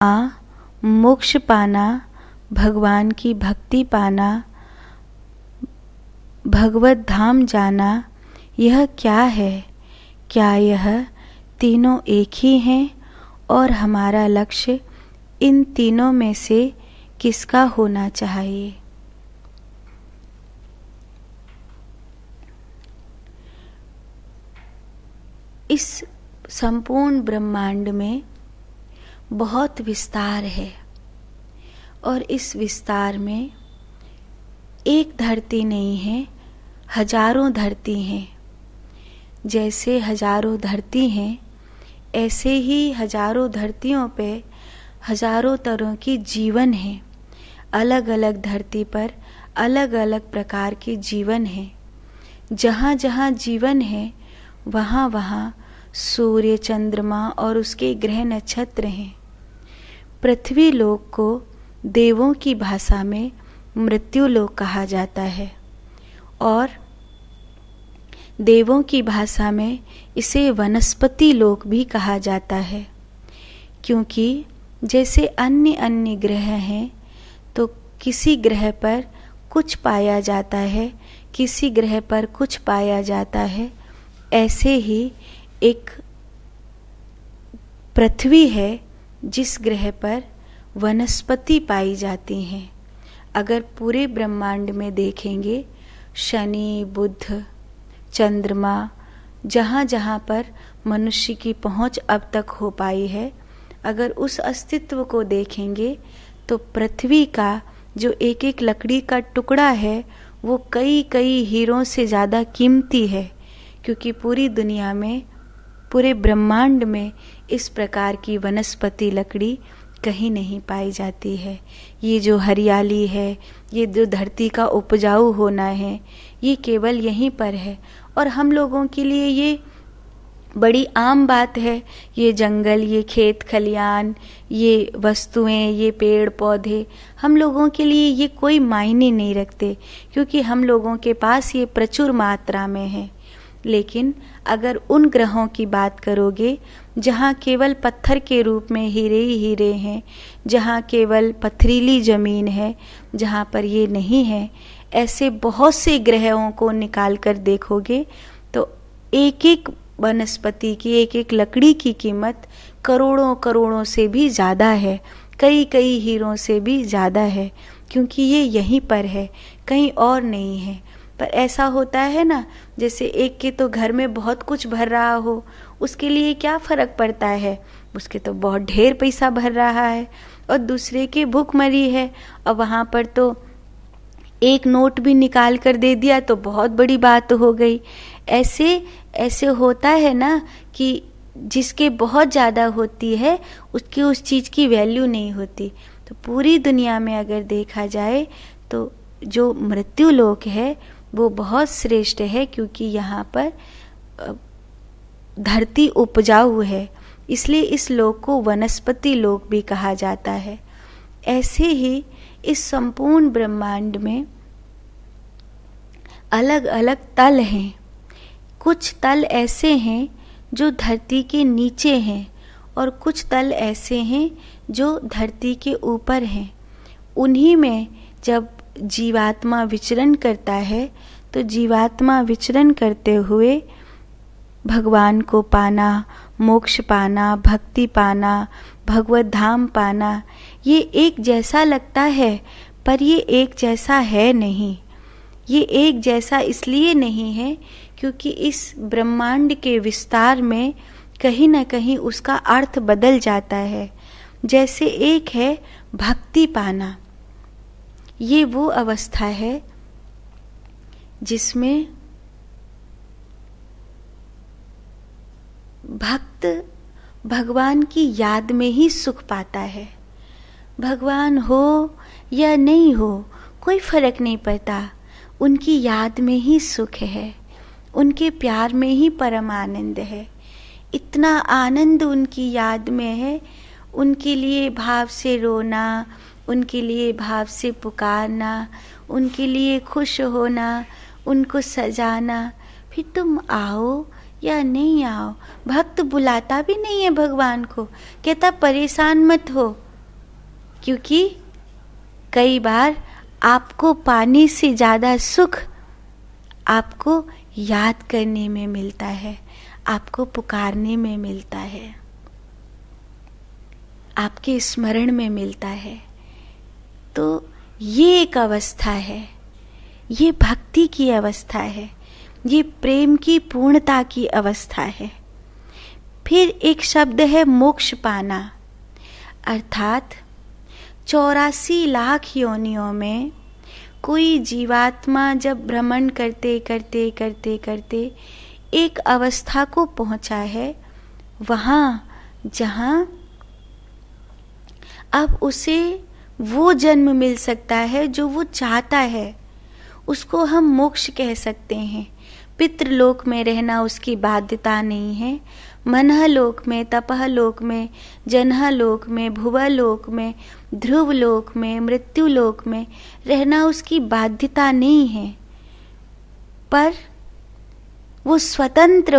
मोक्ष पाना, भगवान की भक्ति पाना, भगवत धाम जाना, यह क्या है? क्या यह तीनों एक ही हैं? और हमारा लक्ष्य इन तीनों में से किसका होना चाहिए? इस संपूर्ण ब्रह्मांड में बहुत विस्तार है और इस विस्तार में एक धरती नहीं है, हजारों धरती हैं। जैसे हजारों धरती हैं, ऐसे ही हजारों धरतियों पे हजारों तरह की जीवन है। अलग अलग धरती पर अलग अलग प्रकार के जीवन हैं। जहाँ जहाँ जीवन है वहाँ वहाँ सूर्य, चंद्रमा और उसके ग्रह नक्षत्र हैं। पृथ्वी लोक को देवों की भाषा में मृत्यु लोक कहा जाता है और देवों की भाषा में इसे वनस्पति लोक भी कहा जाता है, क्योंकि जैसे अन्य अन्य ग्रह हैं तो किसी ग्रह पर कुछ पाया जाता है, किसी ग्रह पर कुछ पाया जाता है। ऐसे ही एक पृथ्वी है जिस ग्रह पर वनस्पति पाई जाती हैं। अगर पूरे ब्रह्मांड में देखेंगे, शनि, बुध, चंद्रमा, जहाँ जहाँ पर मनुष्य की पहुँच अब तक हो पाई है, अगर उस अस्तित्व को देखेंगे तो पृथ्वी का जो एक एक लकड़ी का टुकड़ा है वो कई कई हीरों से ज़्यादा कीमती है, क्योंकि पूरी दुनिया में, पूरे ब्रह्मांड में इस प्रकार की वनस्पति लकड़ी कहीं नहीं पाई जाती है। ये जो हरियाली है, ये जो धरती का उपजाऊ होना है, ये केवल यहीं पर है और हम लोगों के लिए ये बड़ी आम बात है। ये जंगल, ये खेत खलियान, ये वस्तुएं, ये पेड़ पौधे हम लोगों के लिए ये कोई मायने नहीं रखते, क्योंकि हम लोगों के पास ये प्रचुर मात्रा में है। लेकिन अगर उन ग्रहों की बात करोगे जहाँ केवल पत्थर के रूप में हीरे ही हीरे हैं, जहाँ केवल पथरीली ज़मीन है, जहाँ पर ये नहीं है, ऐसे बहुत से ग्रहों को निकाल कर देखोगे तो एक एक वनस्पति की, एक एक लकड़ी की कीमत करोड़ों करोड़ों से भी ज़्यादा है, कई कई हीरों से भी ज़्यादा है, क्योंकि ये यहीं पर है, कहीं और नहीं है। पर ऐसा होता है ना, जैसे एक के तो घर में बहुत कुछ भर रहा हो, उसके लिए क्या फ़र्क पड़ता है, उसके तो बहुत ढेर पैसा भर रहा है, और दूसरे के भूखमरी है और वहाँ पर तो एक नोट भी निकाल कर दे दिया तो बहुत बड़ी बात हो गई। ऐसे ऐसे होता है ना कि जिसके बहुत ज़्यादा होती है उसकी उस चीज़ की वैल्यू नहीं होती। तो पूरी दुनिया में अगर देखा जाए तो जो मृत्यु लोक है वो बहुत श्रेष्ठ है, क्योंकि यहाँ पर धरती उपजाऊ है, इसलिए इस लोक को वनस्पति लोक भी कहा जाता है। ऐसे ही इस संपूर्ण ब्रह्मांड में अलग अलग तल हैं। कुछ तल ऐसे हैं जो धरती के नीचे हैं और कुछ तल ऐसे हैं जो धरती के ऊपर हैं। उन्हीं में जब जीवात्मा विचरण करता है तो जीवात्मा विचरण करते हुए भगवान को पाना, मोक्ष पाना, भक्ति पाना, भगवत धाम पाना, ये एक जैसा लगता है, पर ये एक जैसा है नहीं। ये एक जैसा इसलिए नहीं है क्योंकि इस ब्रह्मांड के विस्तार में कहीं न कहीं उसका अर्थ बदल जाता है। जैसे एक है भक्ति पाना, ये वो अवस्था है जिसमें भक्त भगवान की याद में ही सुख पाता है। भगवान हो या नहीं हो कोई फर्क नहीं पड़ता, उनकी याद में ही सुख है, उनके प्यार में ही परम आनंद है। इतना आनंद उनकी याद में है, उनके लिए भाव से रोना, उनके लिए भाव से पुकारना, उनके लिए खुश होना, उनको सजाना, फिर तुम आओ या नहीं आओ। भक्त बुलाता भी नहीं है भगवान को, कहता परेशान मत हो, क्योंकि कई बार आपको पाने से ज़्यादा सुख आपको याद करने में मिलता है, आपको पुकारने में मिलता है, आपके स्मरण में मिलता है। तो ये एक अवस्था है, ये भक्ति की अवस्था है, ये प्रेम की पूर्णता की अवस्था है। फिर एक शब्द है मोक्ष पाना, अर्थात 84 लाख योनियों में कोई जीवात्मा जब भ्रमण करते करते करते करते एक अवस्था को पहुंचा है, वहाँ जहाँ अब उसे वो जन्म मिल सकता है जो वो चाहता है, उसको हम मोक्ष कह सकते हैं। पितृलोक में रहना उसकी बाध्यता नहीं है। मनः लोक में, तपः लोक में, जनः लोक में, भुवः लोक में, ध्रुव लोक में, मृत्यु लोक में रहना उसकी बाध्यता नहीं है। पर वो स्वतंत्र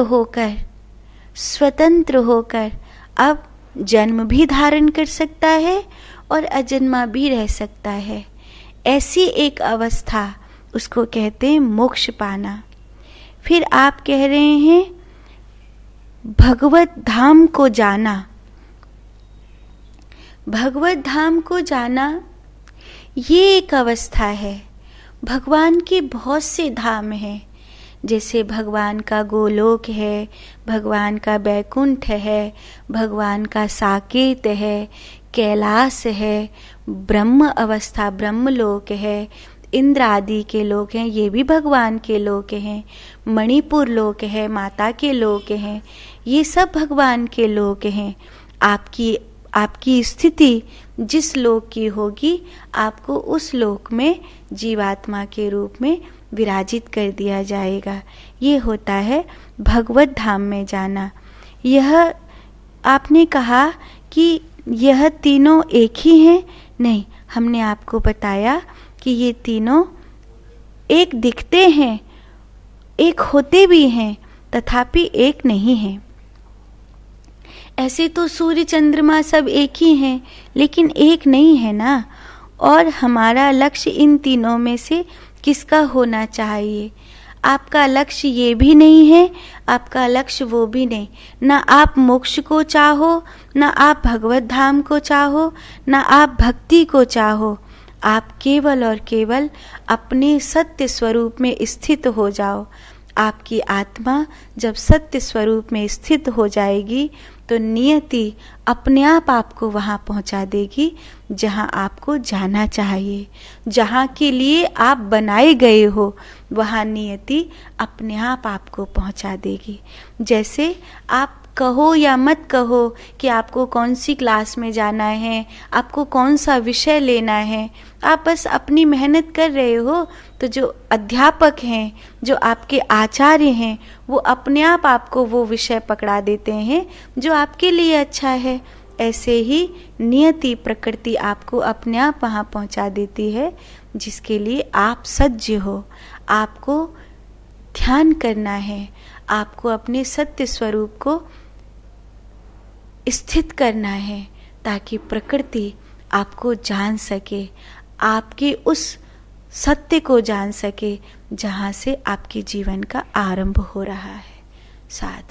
होकर अब जन्म भी धारण कर सकता है और अजन्मा भी रह सकता है। ऐसी एक अवस्था उसको कहते हैं मोक्ष पाना। फिर आप कह रहे हैं भगवत धाम को जाना। भगवत धाम को जाना ये एक अवस्था है। भगवान के बहुत से धाम हैं, जैसे भगवान का गोलोक है, भगवान का बैकुंठ है, भगवान का साकेत है, कैलाश है, ब्रह्म अवस्था ब्रह्मलोक है, इंद्र आदि के लोक हैं, ये भी भगवान के लोक हैं, मणिपुर लोक है, माता के लोक हैं, ये सब भगवान के लोक हैं। आपकी स्थिति जिस लोक की होगी, आपको उस लोक में जीवात्मा के रूप में विराजित कर दिया जाएगा। ये होता है भगवत धाम में जाना। यह आपने कहा कि यह तीनों एक ही हैं, नहीं, हमने आपको बताया कि ये तीनों एक दिखते हैं, एक होते भी हैं, तथापि एक नहीं हैं। ऐसे तो सूर्य चंद्रमा सब एक ही हैं, लेकिन एक नहीं है ना। और हमारा लक्ष्य इन तीनों में से किसका होना चाहिए? आपका लक्ष्य ये भी नहीं है, आपका लक्ष्य वो भी नहीं। ना आप मोक्ष को चाहो, ना आप भगवत धाम को चाहो, ना आप भक्ति को चाहो। आप केवल और केवल अपने सत्य स्वरूप में स्थित हो जाओ। आपकी आत्मा जब सत्य स्वरूप में स्थित हो जाएगी तो नियति अपने आप आपको वहाँ पहुँचा देगी जहाँ आपको जाना चाहिए। जहाँ के लिए आप बनाए गए हो, वहाँ नियति अपने आप आपको पहुँचा देगी। जैसे आप कहो या मत कहो कि आपको कौन सी क्लास में जाना है, आपको कौन सा विषय लेना है, आप बस अपनी मेहनत कर रहे हो, तो जो अध्यापक हैं, जो आपके आचार्य हैं, वो अपने आप आपको वो विषय पकड़ा देते हैं जो आपके लिए अच्छा है। ऐसे ही नियति प्रकृति आपको अपने आप वहाँ पहुँचा देती है जिसके लिए आप सज्ज हो। आपको ध्यान करना है, आपको अपने सत्य स्वरूप को स्थित करना है ताकि प्रकृति आपको जान सके, आपके उस सत्य को जान सके जहाँ से आपके जीवन का आरंभ हो रहा है। साथ